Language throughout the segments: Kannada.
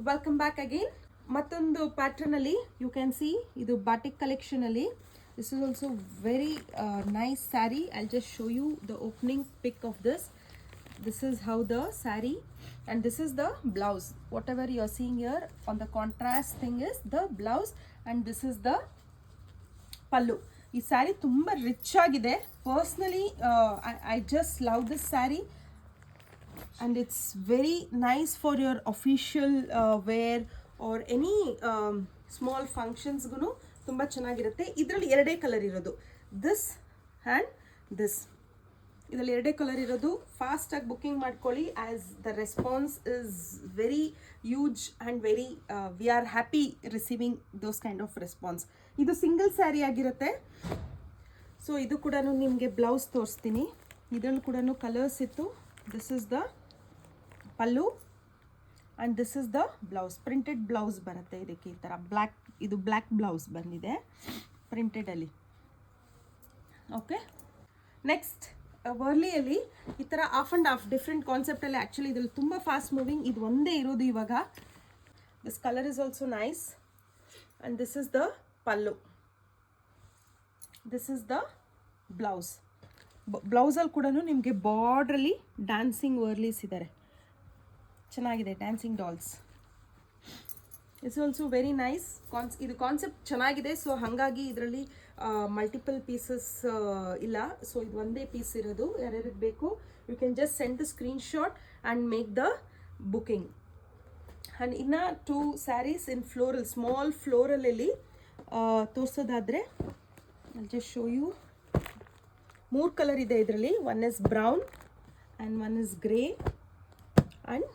Welcome back again. ಮತ್ತೊಂದು ಪ್ಯಾಟರ್ನ್ ಅಲ್ಲಿ ಯು ಕ್ಯಾನ್ ಸಿ ಇದು ಬಾಟಿಕ್ ಕಲೆಕ್ಷನ್ ಅಲ್ಲಿ this is also very nice sari. I just show you the opening pic of this. This is how the saree, and this is the blouse. Whatever you are seeing here on the contrast thing is the blouse, and this is the pallu. ಈ ಸ್ಯಾರಿ ತುಂಬ ರಿಚ್ ಆಗಿದೆ. Personally I just love this sari and it's very nice for your official wear or any small functions ಗುನು ತುಂಬ ಚೆನ್ನಾಗಿರುತ್ತೆ. ಇದರಲ್ಲಿ ಎರಡೇ ಕಲರ್ ಇರೋದು, ದಿಸ್ ಆ್ಯಂಡ್ ದಿಸ್. ಇದರಲ್ಲಿ ಎರಡೇ ಕಲರ್ ಇರೋದು. ಫಾಸ್ಟಾಗಿ ಬುಕ್ಕಿಂಗ್ ಮಾಡ್ಕೊಳ್ಳಿ as the response is very huge and very we are happy receiving those kind of response. ಇದು ಸಿಂಗಲ್ ಸ್ಯಾರಿ ಆಗಿರುತ್ತೆ. ಸೊ ಇದು ಕೂಡ ನಿಮಗೆ ಬ್ಲೌಸ್ ತೋರಿಸ್ತೀನಿ. ಇದರಲ್ಲಿ ಕೂಡ ಕಲರ್ಸ್ ಇತ್ತು. This is the pallu and this is the blouse. Printed blouse ಬರುತ್ತೆ ಇದಕ್ಕೆ. ಈ ಥರ ಬ್ಲ್ಯಾಕ್, ಇದು ಬ್ಲ್ಯಾಕ್ ಬ್ಲೌಸ್ ಬಂದಿದೆ ಪ್ರಿಂಟೆಡಲ್ಲಿ. ಓಕೆ, ನೆಕ್ಸ್ಟ್ ವರ್ಲಿಯಲ್ಲಿ ಈ ಥರ ಆಫ್ ಆ್ಯಂಡ್ ಆಫ್ ಡಿಫ್ರೆಂಟ್ ಕಾನ್ಸೆಪ್ಟಲ್ಲಿ. ಆ್ಯಕ್ಚುಲಿ ಇದ್ರಲ್ಲಿ ತುಂಬ ಫಾಸ್ಟ್ ಮೂವಿಂಗ್. ಇದು ಒಂದೇ ಇರೋದು ಇವಾಗ. This colour is also nice and this is the pallu, this is the blouse. ಬ್ಲೌಸಲ್ಲಿ ಕೂಡ ನಿಮಗೆ ಬಾರ್ಡ್ರಲ್ಲಿ ಡ್ಯಾನ್ಸಿಂಗ್ ವರ್ಲೀಸ್ ಇದ್ದಾರೆ, ಚೆನ್ನಾಗಿದೆ. Dancing dolls. It's also very nice. ಇದು ಕಾನ್ಸೆಪ್ಟ್ ಚೆನ್ನಾಗಿದೆ. ಸೊ ಹಾಗಾಗಿ ಇದರಲ್ಲಿ ಮಲ್ಟಿಪಲ್ ಪೀಸಸ್ ಇಲ್ಲ. ಸೊ ಇದು ಒಂದೇ ಪೀಸ್ ಇರೋದು. ಯಾರ್ಯಾರಿಗೆ ಬೇಕು you can just send the screenshot and make the booking. And ಇನ್ನು 2 ಸ್ಯಾರೀಸ್ ಇನ್ ಫ್ಲೋರಲ್, ಸ್ಮಾಲ್ ಫ್ಲೋರಲಲ್ಲಿ ತೋರಿಸೋದಾದರೆ I just show you. 3 colour ಇದೆ ಇದರಲ್ಲಿ. One is brown and one is grey. And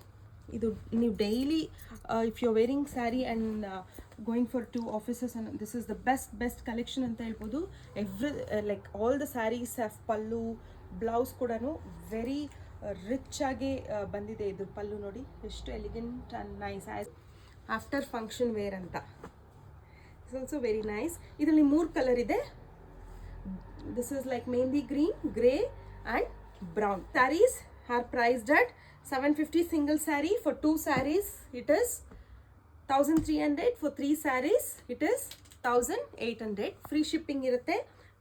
ಇದು ನೀವು daily if you are wearing sari and going for 2 offices, and this is the best collection ಅಂತ ಹೇಳ್ಬೋದು. Like all the saris have pallu, blouse ಕೂಡ ವೆರಿ ರಿಚ್ ಆಗಿ ಬಂದಿದೆ. ಇದು ಪಲ್ಲು ನೋಡಿ ಎಷ್ಟು elegant and nice, after function wear ಅಂತ. It's also very nice. ಇದರಲ್ಲಿ 3 ಕಲರ್ ಇದೆ. This is like mehndi green, grey and brown. Saris are priced at 750 single saree. For 2 sarees it is 1300. For 3 sarees it is 1800. Free shipping irutte.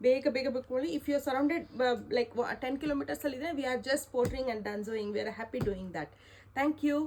ಬೇಗ bookoli. If you are surrounded like 10 kilometers alide, we are just portering and danzoing. We are happy doing that. Thank you.